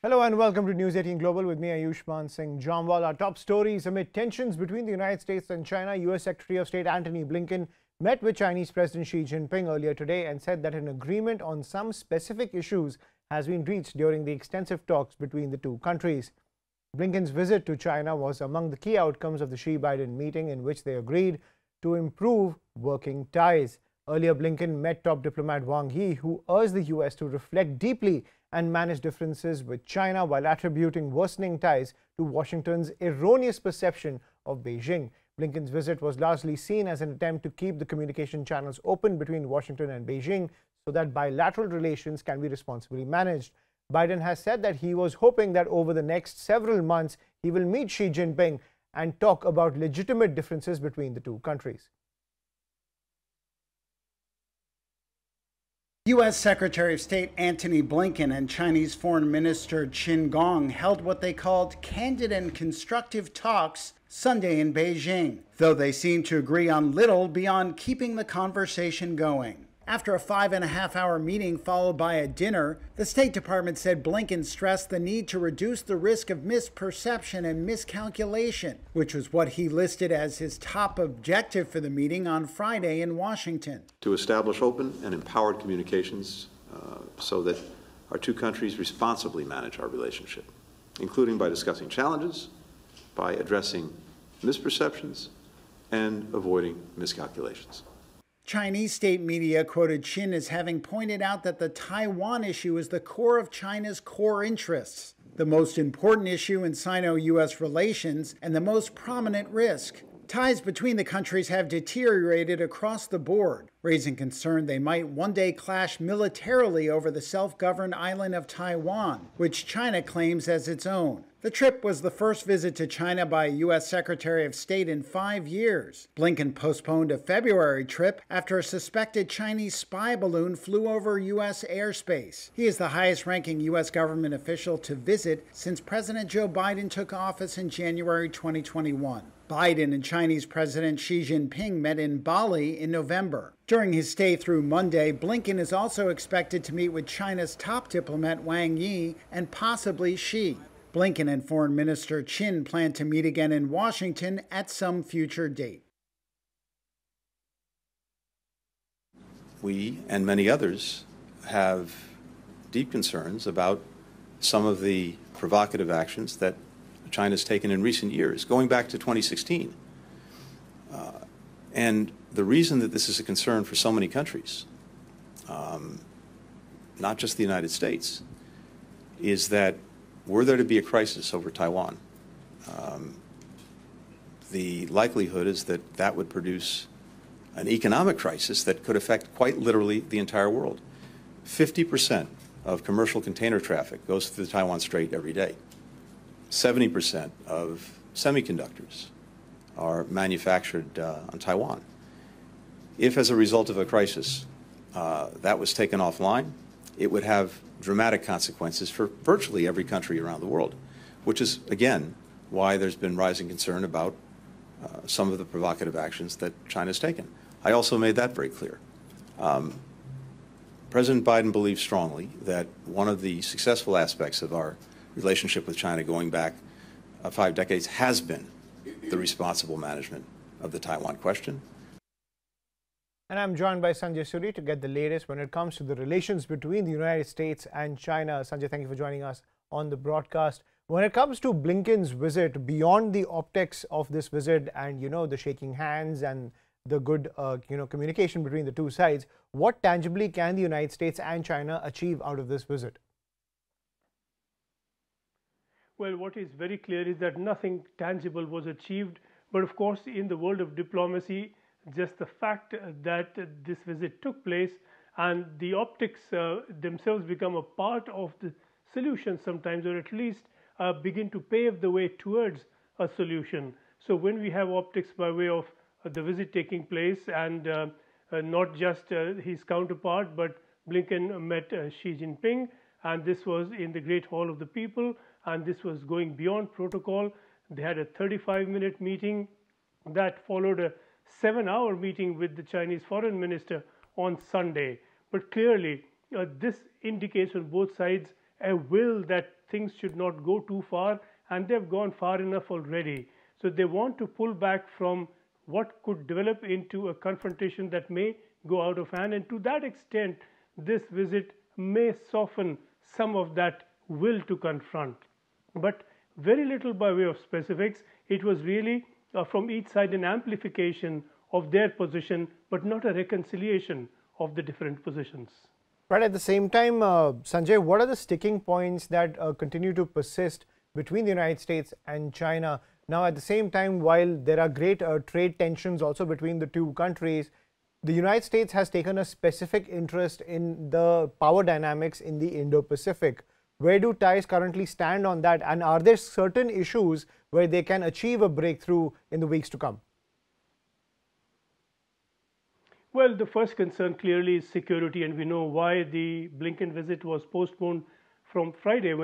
Hello and welcome to News 18 Global with me, Ayushman Singh Jamwal. Our top stories: amid tensions between the United States and China, U.S. Secretary of State Antony Blinken met with Chinese President Xi Jinping earlier today and said that an agreement on some specific issues has been reached during the extensive talks between the two countries. Blinken's visit to China was among the key outcomes of the Xi-Biden meeting, in which they agreed to improve working ties. Earlier, Blinken met top diplomat Wang Yi, who urged the U.S. to reflect deeply and manage differences with China while attributing worsening ties to Washington's erroneous perception of Beijing. Blinken's visit was largely seen as an attempt to keep the communication channels open between Washington and Beijing so that bilateral relations can be responsibly managed. Biden has said that he was hoping that over the next several months he will meet Xi Jinping and talk about legitimate differences between the two countries. U.S. Secretary of State Antony Blinken and Chinese Foreign Minister Qin Gang held what they called candid and constructive talks Sunday in Beijing, though they seemed to agree on little beyond keeping the conversation going. After a 5.5-hour meeting followed by a dinner, the State Department said Blinken stressed the need to reduce the risk of misperception and miscalculation, which was what he listed as his top objective for the meeting on Friday in Washington. To establish open and empowered communications so that our two countries responsibly manage our relationship, including by discussing challenges, by addressing misperceptions, and avoiding miscalculations. Chinese state media quoted Qin as having pointed out that the Taiwan issue is the core of China's core interests, the most important issue in Sino-U.S. relations, and the most prominent risk. Ties between the countries have deteriorated across the board, raising concern they might one day clash militarily over the self-governed island of Taiwan, which China claims as its own. The trip was the first visit to China by a U.S. Secretary of State in 5 years. Blinken postponed a February trip after a suspected Chinese spy balloon flew over U.S. airspace. He is the highest-ranking U.S. government official to visit since President Joe Biden took office in January 2021. Biden and Chinese President Xi Jinping met in Bali in November. During his stay through Monday, Blinken is also expected to meet with China's top diplomat Wang Yi and possibly Xi. Blinken and Foreign Minister Qin plan to meet again in Washington at some future date. We and many others have deep concerns about some of the provocative actions that China's taken in recent years, going back to 2016. And the reason that this is a concern for so many countries, not just the United States, is that were there to be a crisis over Taiwan, the likelihood is that that would produce an economic crisis that could affect quite literally the entire world. 50% of commercial container traffic goes through the Taiwan Strait every day. 70% of semiconductors are manufactured on Taiwan. If, as a result of a crisis, that was taken offline, it would have dramatic consequences for virtually every country around the world, which is, again, why there's been rising concern about some of the provocative actions that China's taken. I also made that very clear. President Biden believes strongly that one of the successful aspects of our relationship with China going back 5 decades has been the responsible management of the Taiwan question. And I'm joined by Sanjay Suri to get the latest when it comes to the relations between the United States and China. Sanjay, thank you for joining us on the broadcast. When it comes to Blinken's visit, beyond the optics of this visit and, the shaking hands and the good, communication between the two sides, what tangibly can the United States and China achieve out of this visit? Well, what is very clear is that nothing tangible was achieved. But of course, in the world of diplomacy, just the fact that this visit took place and the optics themselves become a part of the solution sometimes, or at least begin to pave the way towards a solution. So when we have optics by way of the visit taking place and not just his counterpart, but Blinken met Xi Jinping, and this was in the Great Hall of the People, and this was going beyond protocol. They had a 35-minute meeting that followed a 7-hour meeting with the Chinese foreign minister on Sunday. But clearly, this indicates on both sides a will that things should not go too far, and they've gone far enough already. So they want to pull back from what could develop into a confrontation that may go out of hand, and to that extent this visit may soften some of that will to confront, but very little by way of specifics. It was really from each side an amplification of their position, but not a reconciliation of the different positions. Right. At the same time, Sanjay, what are the sticking points that continue to persist between the United States and China? Now, at the same time, while there are great trade tensions also between the two countries, the United States has taken a specific interest in the power dynamics in the Indo-Pacific. Where do ties currently stand on that? And are there certain issues where they can achieve a breakthrough in the weeks to come? Well, the first concern clearly is security, and we know why the Blinken visit was postponed from Friday,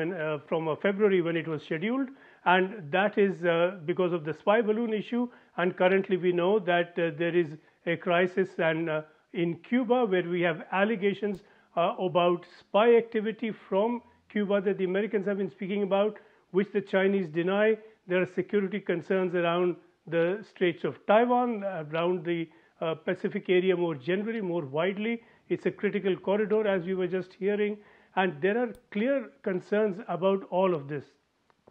from February when it was scheduled, and that is because of the spy balloon issue. And currently we know that there is a crisis in Cuba, where we have allegations about spy activity from Cuba that the Americans have been speaking about, which the Chinese deny. There are security concerns around the Straits of Taiwan, around the Pacific area more generally, more widely. It's a critical corridor, as we were just hearing, and there are clear concerns about all of this.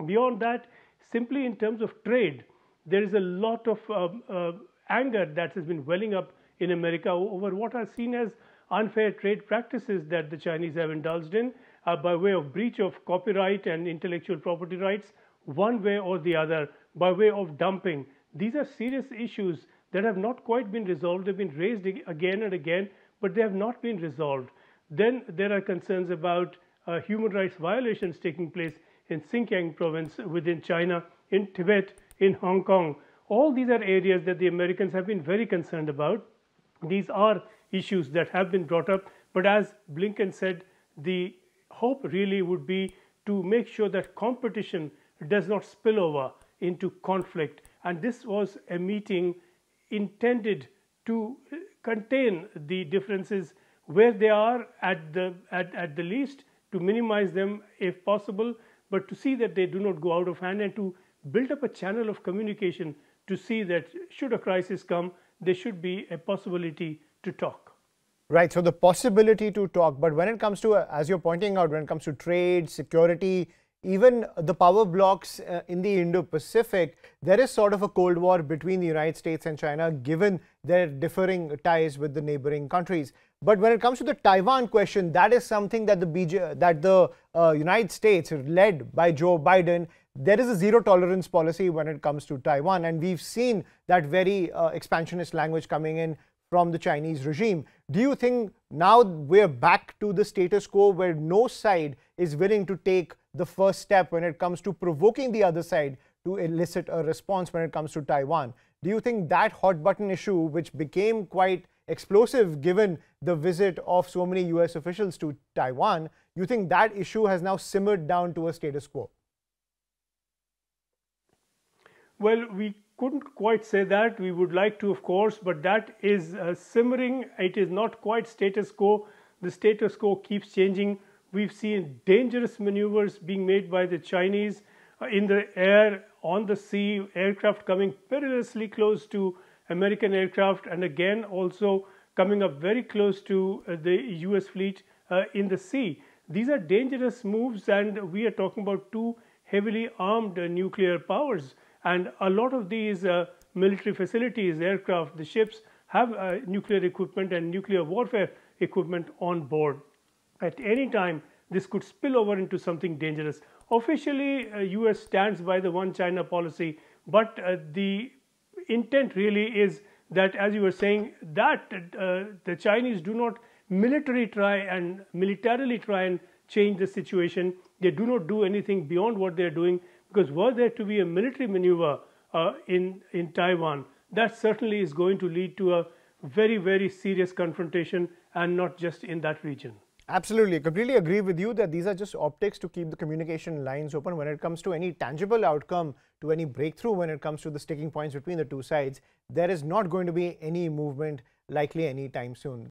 Beyond that, simply in terms of trade, there is a lot of anger that has been welling up in America over what are seen as unfair trade practices that the Chinese have indulged in by way of breach of copyright and intellectual property rights, one way or the other, by way of dumping. These are serious issues that have not quite been resolved. They've been raised again and again, but they have not been resolved. Then there are concerns about human rights violations taking place in Xinjiang province within China, in Tibet, in Hong Kong. All these are areas that the Americans have been very concerned about. These are issues that have been brought up, but as Blinken said, the hope really would be to make sure that competition does not spill over into conflict. And this was a meeting intended to contain the differences where they are at the least, to minimize them if possible, but to see that they do not go out of hand, and to build up a channel of communication to see that should a crisis come, there should be a possibility to talk. Right, so the possibility to talk, but when it comes to, as you're pointing out, when it comes to trade, security, even the power blocks in the Indo-Pacific, there is sort of a Cold War between the United States and China, given their differing ties with the neighboring countries. But when it comes to the Taiwan question, that is something that the United States, led by Joe Biden, there is a zero tolerance policy when it comes to Taiwan, and we've seen that very expansionist language coming in from the Chinese regime. Do you think now we're back to the status quo where no side is willing to take the first step when it comes to provoking the other side to elicit a response when it comes to Taiwan? Do you think that hot button issue, which became quite explosive given the visit of so many US officials to Taiwan, you think that issue has now simmered down to a status quo? Well, we couldn't quite say that. We would like to, of course, but that is simmering. It is not quite status quo. The status quo keeps changing. We've seen dangerous maneuvers being made by the Chinese in the air, on the sea, aircraft coming perilously close to American aircraft, and again also coming up very close to the US fleet in the sea. These are dangerous moves, and we are talking about two heavily armed nuclear powers. And a lot of these military facilities, aircraft, the ships, have nuclear equipment and nuclear warfare equipment on board. At any time, this could spill over into something dangerous. Officially, US stands by the one China policy, but the intent really is that, as you were saying, that the Chinese do not militarily try and change the situation. They do not do anything beyond what they're doing, because were there to be a military maneuver in Taiwan, that certainly is going to lead to a very, very serious confrontation, and not just in that region. Absolutely. I completely agree with you that these are just optics to keep the communication lines open. When it comes to any tangible outcome, to any breakthrough when it comes to the sticking points between the two sides, there is not going to be any movement likely anytime soon.